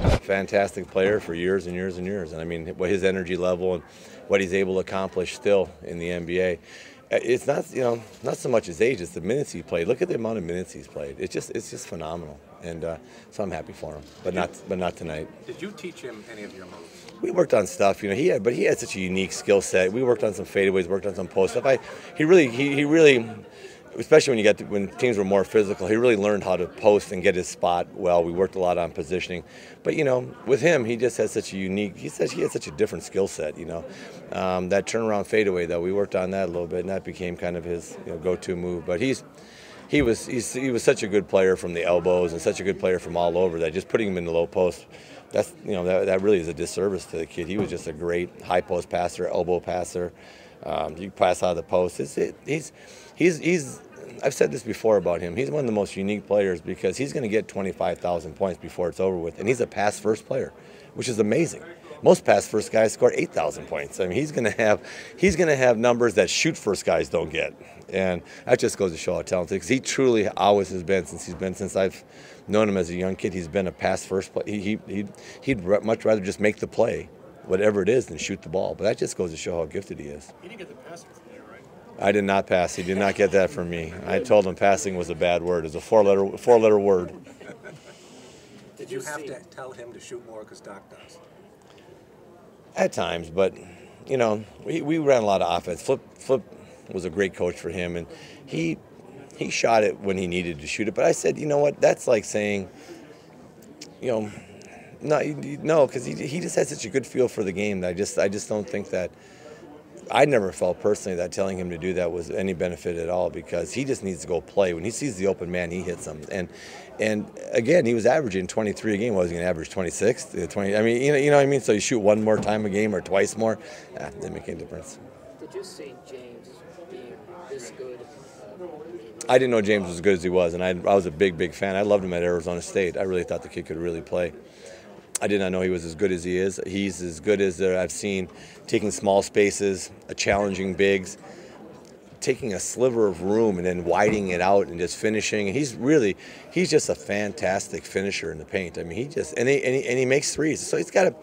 a fantastic player for years and years and years. And I mean, what his energy level and what he's able to accomplish still in the NBA. It's not, not so much his age, it's the minutes he played. Look at the amount of minutes he's played. It's just phenomenal. And so I'm happy for him, but not tonight. Did you teach him any of your moves? We worked on stuff, he had such a unique skill set. We worked on some fadeaways, worked on some post stuff. He really, especially when teams were more physical, he really learned how to post and get his spot well. We worked a lot on positioning, but with him, he just has such a unique. He had such a different skill set. That turnaround fadeaway though, we worked on that a little bit, and that became kind of his go-to move. But he was such a good player from the elbows and such a good player from all over that just putting him in the low post, that really is a disservice to the kid. He was just a great high post passer, elbow passer. You pass out of the post. I've said this before about him. He's one of the most unique players because he's going to get 25,000 points before it's over with, and he's a pass-first player, which is amazing. Most pass-first guys score 8,000 points. I mean, he's going to have numbers that shoot-first guys don't get, and that just goes to show how talented. Because he truly always has been since I've known him as a young kid. He's been a pass-first player. He'd much rather just make the play, whatever it is, than shoot the ball. But that just goes to show how gifted he is. He didn't get the passing from there, right? I did not pass. He did not get that from me. I told him passing was a bad word. It was a four-letter word. Did you have to tell him to shoot more because Doc does? At times, but we ran a lot of offense. Flip was a great coach for him, and he shot it when he needed to shoot it. But I said, you know what? That's like saying, no, because he just had such a good feel for the game that I just don't think that. I never felt personally that telling him to do that was any benefit at all, because he just needs to go play. When he sees the open man, he hits him. And again, he was averaging 23 a game. Was he going to average 26, 20? I mean, you know what I mean. So you shoot one more time a game or twice more, didn't make any difference. Did you see James being this good? I didn't know James was as good as he was, and I was a big fan. I loved him at Arizona State. I really thought the kid could really play. I did not know he was as good as he is. He's as good as I've seen, taking small spaces, challenging bigs, taking a sliver of room and then widening it out and just finishing. And he's just a fantastic finisher in the paint. I mean, he makes threes. So he's got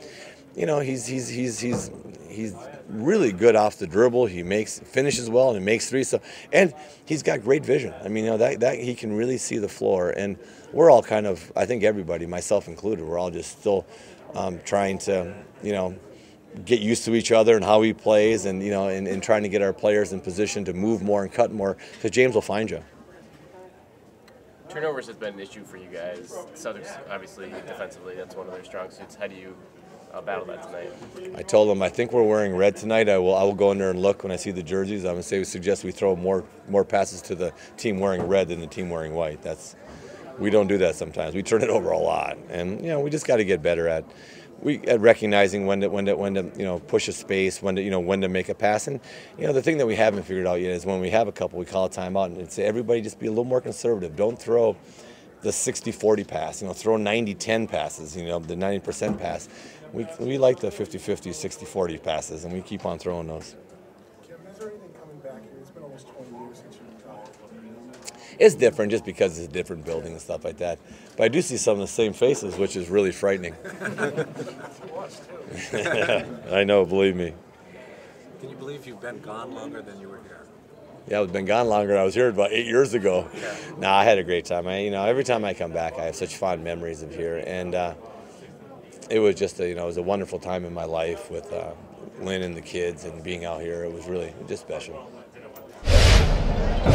he's really good off the dribble. He finishes well and he makes threes. So, and he's got great vision. I mean, that he can really see the floor. And we're all kind of, I think everybody, myself included, we're all just still trying to, get used to each other and how he plays, and and trying to get our players in position to move more and cut more, because James will find you. Turnovers has been an issue for you guys. Celtics, obviously, defensively, that's one of their strong suits. How do you battle that tonight? I told them I think we're wearing red tonight. I will go in there and look when I see the jerseys. I'm going to suggest we throw more passes to the team wearing red than the team wearing white. We don't do that sometimes. We turn it over a lot, and we just got to get better at recognizing when to push a space, when to make a pass. And the thing that we haven't figured out yet is when we have a couple, we call a timeout and say everybody just be a little more conservative. Don't throw the 60-40 pass. Throw 90-10 passes. The 90% pass. We like the 50-50, 60-40 passes, and we keep on throwing those. Kevin, is there anything coming back here? It's been almost 20 years since you retired. It's different just because it's a different building and stuff like that. But I do see some of the same faces, which is really frightening. I know, believe me. Can you believe you've been gone longer than you were here? Yeah, I've been gone longer. I was here about 8 years ago. Yeah. No, I had a great time. Every time I come back, I have such fond memories of here, and it was just it was a wonderful time in my life with Lynn and the kids, and being out here. It was really just special.